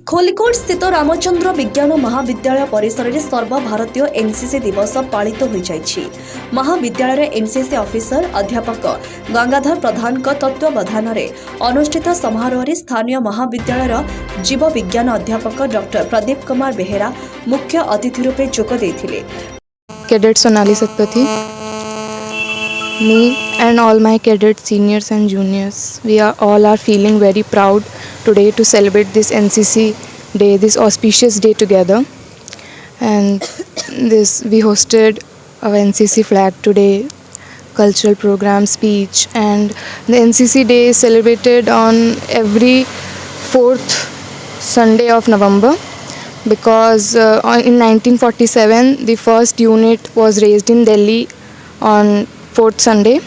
खोलिकोट स्थित रामचंद्र विज्ञान महाविद्यालय परिसर में सर्वभारतीय एनसीसी दिवस पालित हो जाइछि। महाविद्यालय एनसीसी ऑफिसर अध्यापक गंगाधर प्रधान तत्वावधान में अनुष्ठित समारोह में स्थानीय महाविद्यालय जीव विज्ञान अध्यापक डॉक्टर प्रदीप कुमार बेहेरा मुख्य अतिथि रूपे जोग देथिले। Cadet Sonali Satpathy, me and all my cadet seniors and juniors, we are all feeling very proud today to celebrate this NCC day, this auspicious day together. And this we hosted our NCC flag today, cultural program, speech, and the NCC day is celebrated on every fourth Sunday of November. Because in 1947 the first unit was raised in Delhi on 4th Sunday.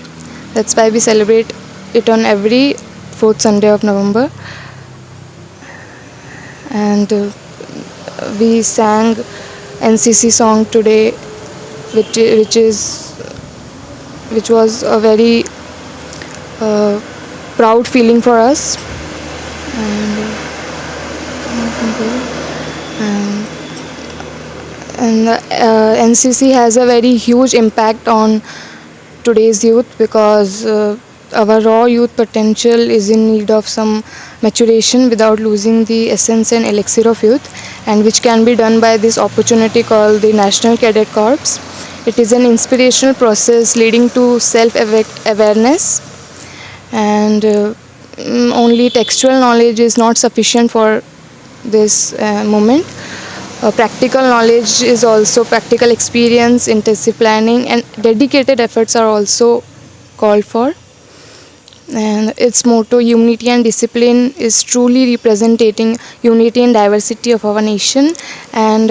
That's why we celebrate it on every 4th Sunday of November. And we sang NCC song today, which was a very proud feeling for us. And NCC has a very huge impact on today's youth because our raw youth potential is in need of some maturation without losing the essence and elixir of youth, and which can be done by this opportunity called the National Cadet Corps. It is an inspirational process leading to self-awareness, and only textual knowledge is not sufficient for this moment. Practical knowledge is also practical experience, intensive planning, and dedicated efforts are also called for. And its motto, unity and discipline, is truly representing unity and diversity of our nation. And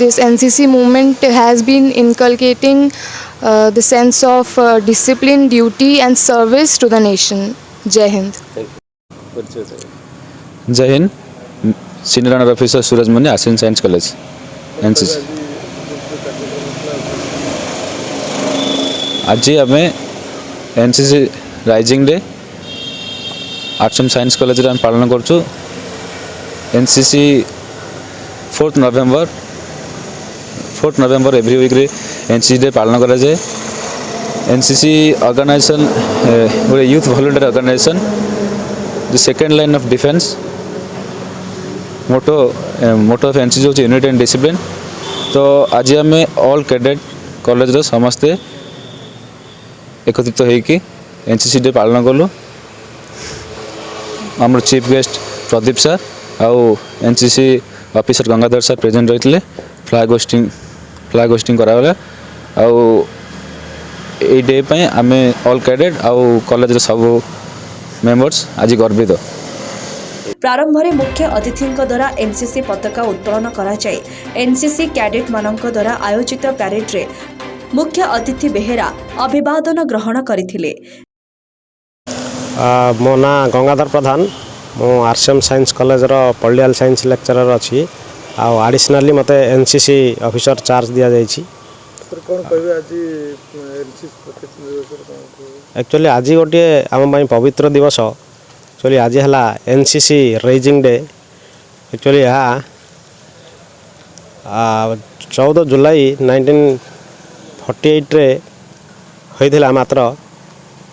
this NCC movement has been inculcating the sense of discipline, duty, and service to the nation. Jai Hind. Jai Hind. Senior Runner Officer Suraj Muni, Asian Science College, NCC. आज आम NCC raising day arts science college रे पालन करछु। NCC 4th November every week रे NCC day पालन करा जाए। NCC organisation गोटे youth volunteer organisation, the second line of defence. Motto of NCC होची यूनिटी एंड डिसिप्लिन। तो आज आम ऑल कैडेट कॉलेज समस्ते एकत्रित होइकी एनसीसी डे पालन कलु। आम चीफ गेस्ट प्रदीप सर आउ NCC officer Gangadhar sir present रही। फ्लैग होस्टिंग करागला। आउ ए डे पे आम ऑल कैडेट आउ कॉलेज सब मेंबर्स आज गर्वित। प्रारंभ में मुख्य अतिथि द्वारा एनसीसी पताका उत्तोलन करा जाए। एनसीसी कैडेट मानक द्वारा आयोजित प्यारेड रे मुख्य अतिथि बेहेरा अभिवादन ग्रहण करथिले। मो ना गंगाधर प्रधान, मो आरसीएम साइंस कॉलेज रो पॉलिटिकल साइंस लेक्चरर अछि। आ एडिशनली मते एनसीसी ऑफिसर चार्ज दिया जायछि। कोन कहबे आज एनसीसी प्रोटेक्शन दिवस एक्चुअली आज गोटे आम पई पवित्र दिवस। एक्चुअली आज है एनसीसी रेजिंग डे। एक्चुअली यहाँ 14 जुलाई 1948 रे होइथिला। मात्र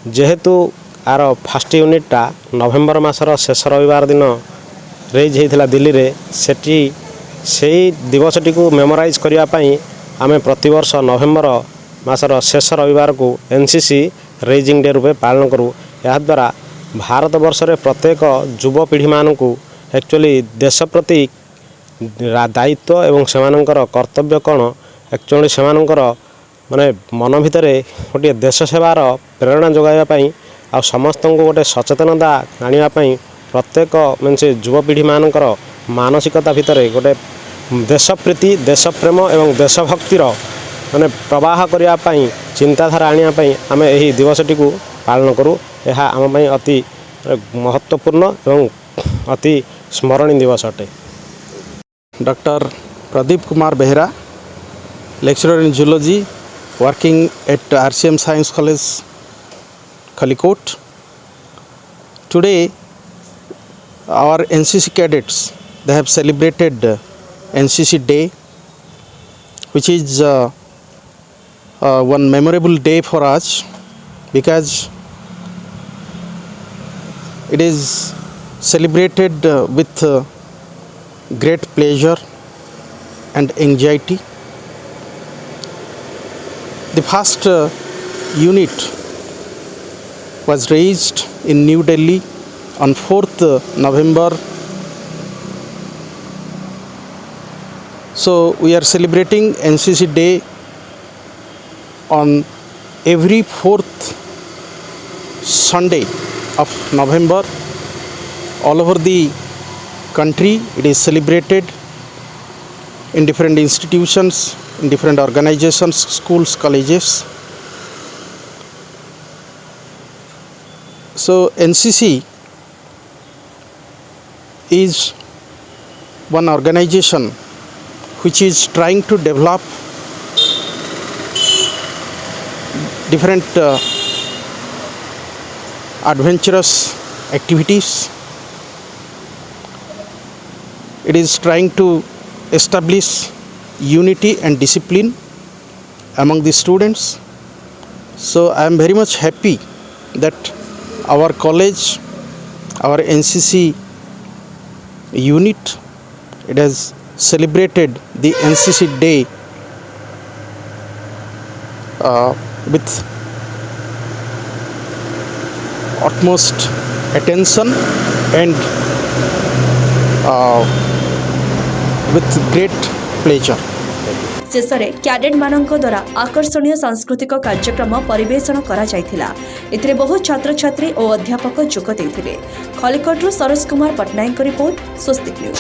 जेहेतु आर फर्स्ट यूनिटा नवेम्बर मासर शेष रविवार दिन रेज होइथिला दिल्ली रे, सेठी सेही दिवसटी को मेमोराइज करिया पई आमे प्रतिवर्ष नवेम्बर मासर शेष रविवार को एनसीसी रेजिंग डे रूपे पालन करूँ। या द्वारा भारत वर्ष रे प्रत्येक युवपीढ़ी मानू एक्चुअली देश प्रति दायित्व एवं सेमानंकर कर्तव्य कौन एक्चुअली सेमानंकर माने मन भितर गोटे देश सेवार प्रेरणा जोगाइवाई आ समस्त को गोटे सचेतनता आनिवाई प्रत्येक मीनस युवपीढ़ी मानकर मानसिकता भितर गोटे देशप्रीति, देशप्रेम एवं देशभक्तिर माने प्रवाह करने चिंताधारा आनिवाई आम यही दिवसटी को पालन करूँ। यह आम अति महत्वपूर्ण एवं अति स्मरणीय दिवस अटे। Doctor Pradeep Kumar Behera, lecturer in zoology, working at RCM Science College, Kalikot. Today, our NCC cadets they have celebrated NCC Day, which is one memorable day for us because it is celebrated with great pleasure and anxiety. The first unit was raised in New Delhi on 4th November. So we are celebrating NCC Day on every 4th Sunday of November. All over the country it is celebrated in different institutions, in different organizations, schools, colleges. So NCC is one organization which is trying to develop different adventurous activities. It is trying to establish unity and discipline among the students. So I am very much happy that our college, our NCC unit, it has celebrated the NCC Day with utmost attention and with great pleasure. ଶେଷରେ cadet ମାନଙ୍କ ଦ୍ୱାରା ଆକର୍ଷଣୀୟ ସାଂସ୍କୃତିକ କାର୍ଯ୍ୟକ୍ରମ ପରିବେଷଣ କରାଯାଇଥିଲା। ଏଥିରେ ବହୁ ଛାତ୍ରଛାତ୍ରୀ ଓ ଅଧ୍ୟାପକ ଯୋଗ ଦେଇଥିଲେ। ଖଲିକୋଟରୁ ସରୋଜ କୁମାର ପଟ୍ଟନାୟକଙ୍କ ରିପୋର୍ଟ, ସ୍ୱସ୍ତିକ ନ୍ୟୁଜ୍।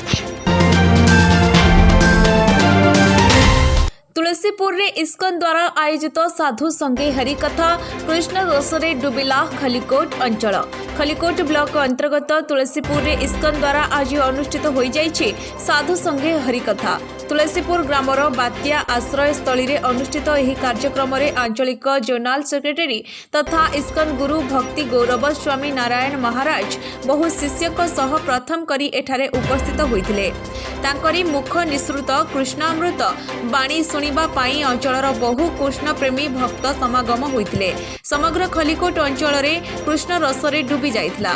तुलसीपुर रे इस्कन द्वारा आयोजित साधु संगे हरिकथा कृष्ण रसरे डुबिला खलिकोट अंचल। खलिकोट ब्लॉक अंतर्गत तुलसीपुर रे इस्कन द्वारा आज अनुष्ठित हो जाइछि साधु संगे हरिकथा। तुलसीपुर ग्रामर बात्या आश्रय स्थली रे अनुष्ठित एही कार्यक्रम रे आंचलिक जोनाल सेक्रेटरी तथा इस्कन गुरु भक्ति गौरव स्वामी नारायण महाराज बहु शिष्यक सह प्रथम करी एठारे उपस्थित होइथिले। तांकरी मुख निसृत कृष्णामृत बाणी शुणिबा पाई अंचलर बहु कृष्ण प्रेमी भक्त समागम होइथिले। समग्र खलिकोट अंचल रे कृष्ण रसरे डुबी जाइथिला।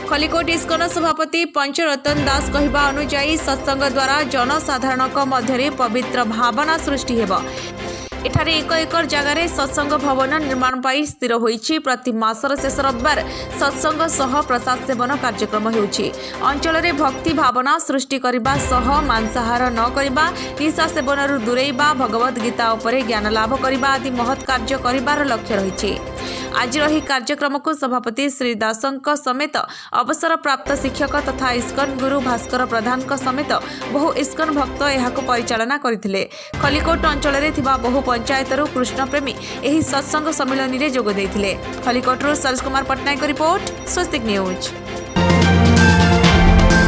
खलिकोट इस्कन सभापति पंचरतन दास कहवा अनुजाई सत्संग द्वारा जनसाधारणक मध्य पवित्र भावना सृष्टि हेबो। एठारे 1 एकर जगार सत्संग भवन निर्माण पाई स्थिर होइछि। प्रति मासर शेष रविवार सत्संग सह प्रसाद सेवन कार्यक्रम हेउछि। अंचल रे भक्ति भावना सृष्टि करिबा सह मांसाहार न करिबा, निशा सेवनरु दूरेइबा, भगवत गीता उपरे ज्ञान लाभ करिबा आदि महत् कार्य करिबार लक्ष्य रहिछि। आज रही कार्यक्रम को सभापति श्री दासंक समेत अवसर प्राप्त शिक्षक तथा इस्कन गुरु भास्कर प्रधान समेत बहु इस्कन भक्त एहाको परिचालना करथिले। खलिकोट अंचल रे थिबा बहु पंचायतरु कृष्ण प्रेमी एही सत्संग सम्मेलन रे जोग दैथिले। खलिकोटरु सरोज कुमार पट्टनायक रिपोर्ट, स्वस्तिक न्यूज।